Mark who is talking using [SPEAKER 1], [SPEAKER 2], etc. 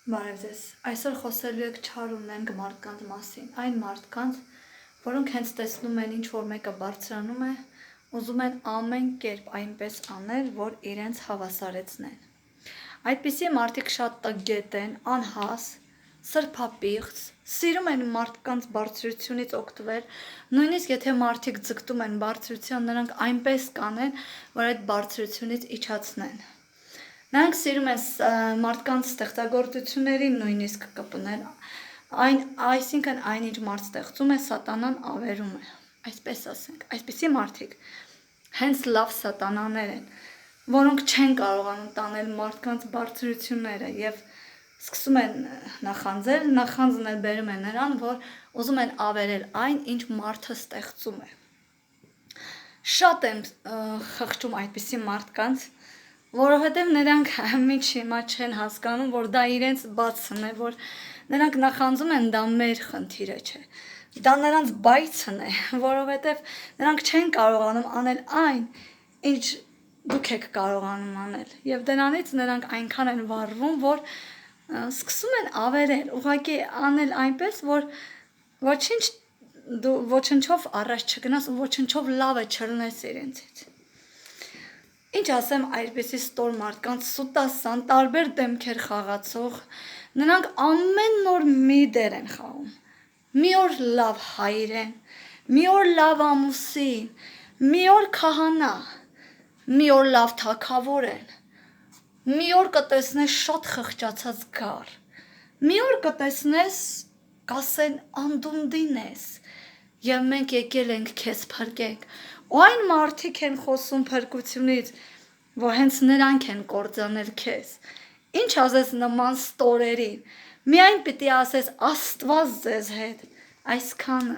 [SPEAKER 1] Բարև ձեզ։ Այսօր խոսելու եք չար ունենք մարդկանց մասին, այն մարդկանց, որոնք հենց տեսնում են ինչ-որ մեկը բարձրանում է, ուզում են ամեն կերպ այնպես անել, որ իրենց հավասարեցնեն։ Այդպիսի մարդիկ շատ տգետ են, անհաս, սրբապիղծ, սիրում են մարդկանց բարձրությունից օգտվել, նույնիսկ եթե մարդիկ ձգտում են բարձրության, նրանք այնպես կանեն, որ այդ բարձրությունից իջացնեն։ Նրանք սիրում են մարդկանց ստեղծագործություններին նույնիսկ կպնել, այսինքն այն ինչ մարդ ստեղծում է, սատանան ավերում է, այսպես ասենք, այսպիսի մարդիկ հենց լավ սատանաներ են, որոնք չեն կարողանում տանել մարդկանց բարձրությունները եւ սկսում են նախանձել, նախանձն էլ բերում է նրան, որ ուզում են ավերել այն, ինչ մարդը ստեղծում է։ Շատ են խղճում այդպիսի մարդկանց, որովհետև նրանք միջ հիմա չեն հասկանում, որ դա իրենց բացն է, որ նրանք նախանձում են, դա մեր խնդիրը չէ։ Դա նրանց բայցն է, որովհետև նրանք չեն կարողանում անել այն, ինչ դուք եք կարողանում անել։ Եվ դրանից նրանք այնքան են վառվում, որ սկսում են ավերել, ուղղակի անել այնպես, որ ոչնչով առաջ չգնաս ու ոչնչով լավը չլնես իրենցից։ Ինչ ասեմ այդպիսի ստոր մարդկանց, սուտասան, տարբեր դեմքեր խաղացող, նրանք ամեն օր մի դեր են խաղում։ Մի օր լավ հայր են, մի օր լավ ամուսին, մի օր քահանա, մի օր լավ թագավոր են, մի օր կտեսնես շատ խղճացած գար, մի օր կտեսնես կասեն անդունդին ես, եւ մենք եկել ենք քեզ փրկենք, ու այն մարդիկ են խոսում փրկությունից, որ հենց նրանք են կործանել քեզ։ Ինչ ասես նման ստորերին, միայն պիտի ասես Աստված ձեզ հետ, այսքանը։